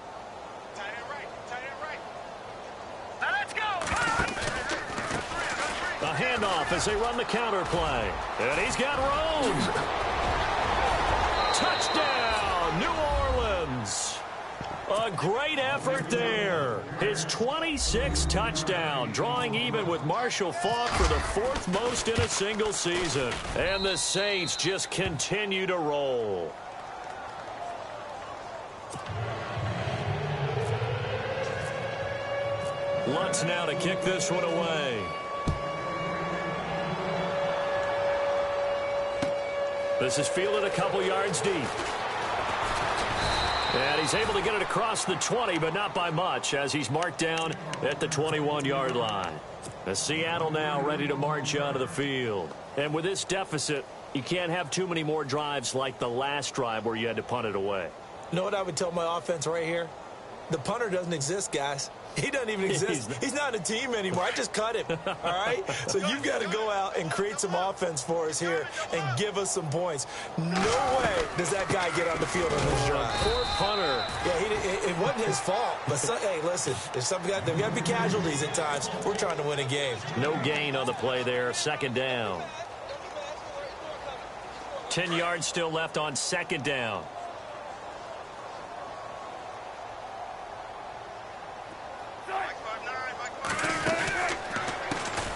A handoff as they run the counter play. And he's got room. Touchdown, New Orleans. A great effort there. His 26th touchdown, drawing even with Marshall Faulk for the 4th most in a single season. And the Saints just continue to roll. Lutz now to kick this one away. This is fielded a couple yards deep. And he's able to get it across the 20, but not by much, as he's marked down at the 21-yard line. The Seattle now ready to march onto the field. And with this deficit, you can't have too many more drives like the last drive where you had to punt it away. You know what I would tell my offense right here? The punter doesn't exist, guys. He doesn't even exist. He's not a team anymore. I just cut him, all right? So you've got to go out and create some offense for us here and give us some points. No way does that guy get on the field on this drive. Poor punter. Yeah, it wasn't his fault. But, hey, listen, there's got to be casualties at times. We're trying to win a game. No gain on the play there. 2nd down. 10 yards still left on 2nd down.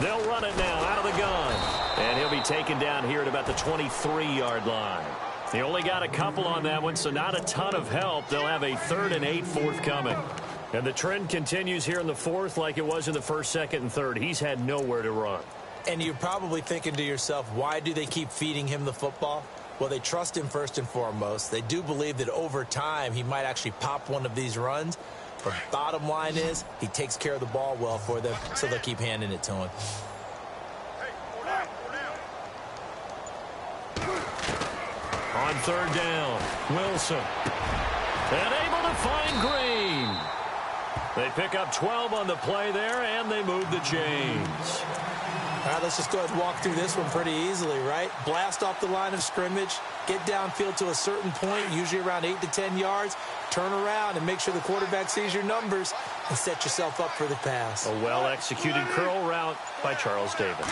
They'll run it now out of the gun. And he'll be taken down here at about the 23-yard line. He only got a couple on that one, so not a ton of help. They'll have a 3rd and 8 forthcoming. And the trend continues here in the 4th like it was in the 1st, 2nd, and 3rd. He's had nowhere to run. And you're probably thinking to yourself, why do they keep feeding him the football? Well, they trust him first and foremost. They do believe that over time he might actually pop one of these runs. But bottom line is, he takes care of the ball well for them, so they'll keep handing it to him. On 3rd down, Wilson. And able to find Green. They pick up 12 on the play there, and they move the chains. All right, let's just go ahead and walk through this one pretty easily, right? Blast off the line of scrimmage, get downfield to a certain point, usually around 8 to 10 yards, turn around and make sure the quarterback sees your numbers and set yourself up for the pass. A well-executed curl route by Charles Davis.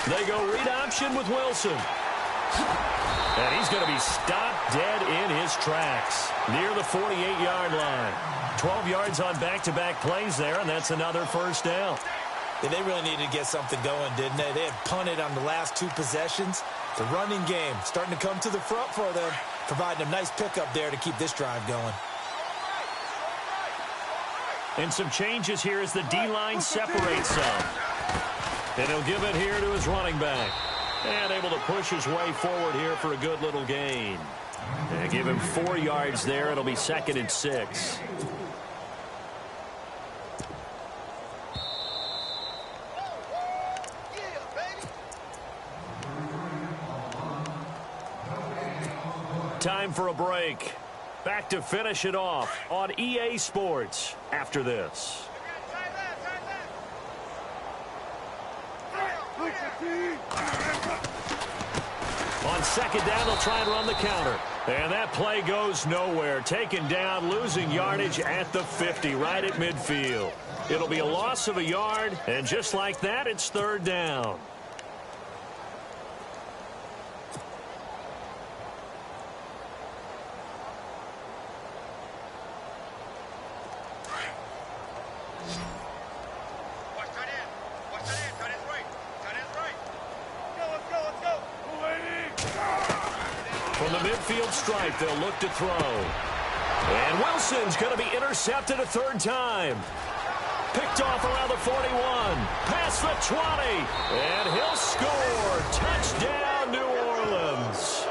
They go read option with Wilson. And he's going to be stopped dead in his tracks near the 48-yard line. 12 yards on back-to-back plays there, and that's another 1st down. Yeah, they really needed to get something going, didn't they? They had punted on the last 2 possessions. The running game starting to come to the front for them, providing a nice pickup there to keep this drive going. And some changes here as the D-line separates some. And he'll give it here to his running back. And able to push his way forward here for a good little gain. And give him 4 yards there. It'll be 2nd and 6. Time for a break. Back to finish it off on EA Sports after this. On 2nd down, they'll try and run the counter. And that play goes nowhere. Taken down, losing yardage at the 50, right at midfield. It'll be a loss of a yard, and just like that, it's 3rd down. From the midfield stripe, they'll look to throw. And Wilson's going to be intercepted a third time. Picked off around the 41. Past the 20. And he'll score. Touchdown, New Orleans.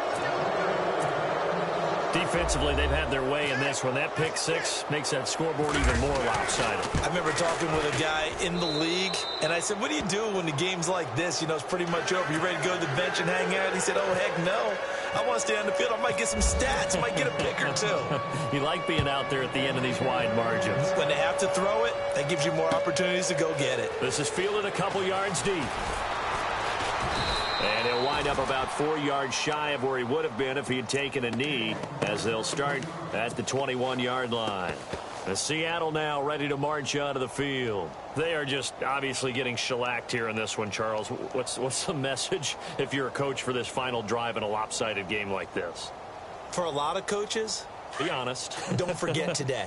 Defensively, they've had their way in this one. That pick six makes that scoreboard even more lopsided. I remember talking with a guy in the league, and I said, what do you do when the game's like this? You know, it's pretty much over. You ready to go to the bench and hang out? And he said, oh, heck no. I want to stay on the field. I might get some stats. I might get a pick or two. You like being out there at the end of these wide margins. When they have to throw it, that gives you more opportunities to go get it. This is fielded a couple yards deep. And he'll wind up about 4 yards shy of where he would have been if he had taken a knee, as they'll start at the 21-yard line. The Seattle now ready to march onto the field. They are just obviously getting shellacked here in this one, Charles. What's the message if you're a coach for this final drive in a lopsided game like this? For a lot of coaches, be honest. Don't forget today.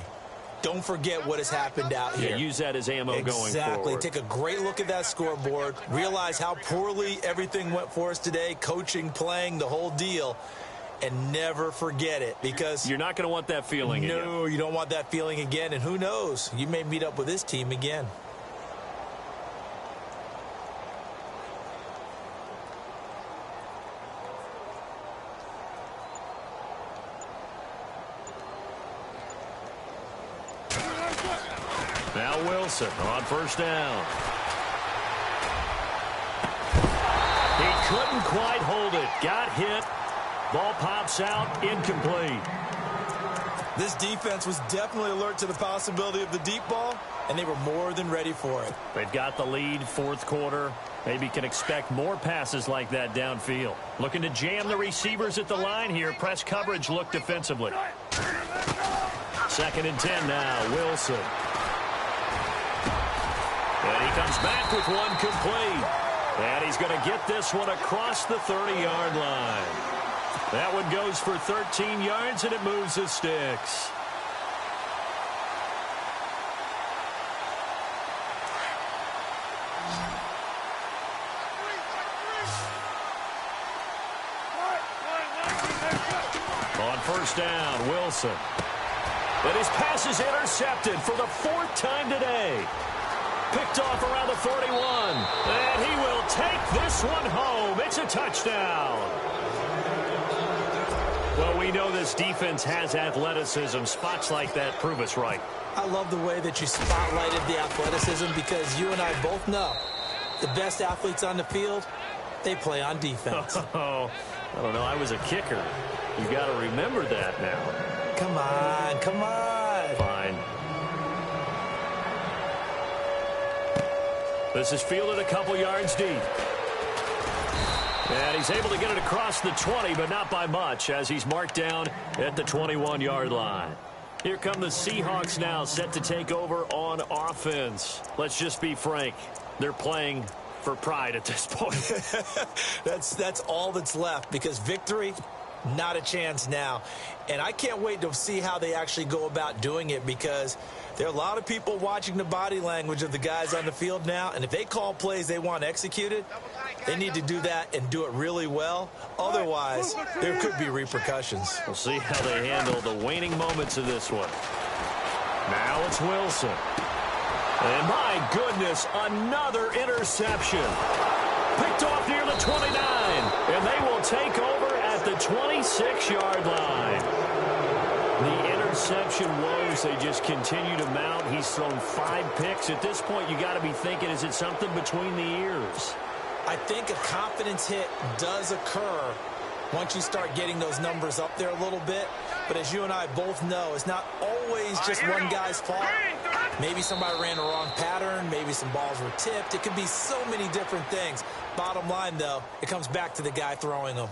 Don't forget what has happened out here. Yeah, use that as ammo going forward. Exactly. Take a great look at that scoreboard. Realize how poorly everything went for us today. Coaching, playing, the whole deal. And never forget it, because you're not going to want that feeling again. No, you don't want that feeling again. And who knows? You may meet up with this team again. Now Wilson on first down. He couldn't quite hold it. Got hit. Ball pops out, incomplete. This defense was definitely alert to the possibility of the deep ball, and they were more than ready for it. They've got the lead, fourth quarter. Maybe can expect more passes like that downfield. Looking to jam the receivers at the line here. Press coverage look defensively. 2nd and 10 now, Wilson. And he comes back with one complete. And he's going to get this one across the 30-yard line. That one goes for 13 yards, and it moves the sticks. On first down, Wilson. But his pass is intercepted for the 4th time today. Picked off around the 41. And he will take this one home. It's a touchdown. Well, we know this defense has athleticism. Spots like that prove us right. I love the way that you spotlighted the athleticism, because you and I both know the best athletes on the field, they play on defense. Oh, I don't know. I was a kicker. You got to remember that now. Come on, come on. Fine. This is fielded a couple yards deep. And he's able to get it across the 20, but not by much, as he's marked down at the 21-yard line. Here come the Seahawks now, set to take over on offense. Let's just be frank. They're playing for pride at this point. That's all that's left, because victory, not a chance now. And I can't wait to see how they actually go about doing it, because there are a lot of people watching the body language of the guys on the field now, and if they call plays they want executed, they need to do that and do it really well. Otherwise, there could be repercussions. We'll see how they handle the waning moments of this one. Now it's Wilson. And my goodness, another interception. Picked off near the 29. And they will take over at the 26-yard line. The interception woes, they just continue to mount. He's thrown 5 picks. At this point, you got to be thinking, is it something between the ears? I think a confidence hit does occur once you start getting those numbers up there a little bit. But as you and I both know, it's not always just one guy's fault. Maybe somebody ran the wrong pattern. Maybe some balls were tipped. It could be so many different things. Bottom line, though, it comes back to the guy throwing them.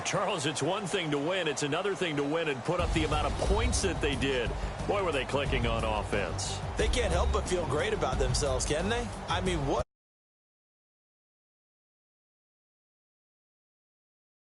Charles, it's one thing to win. It's another thing to win and put up the amount of points that they did. Boy, were they clicking on offense. They can't help but feel great about themselves, can they? I mean, what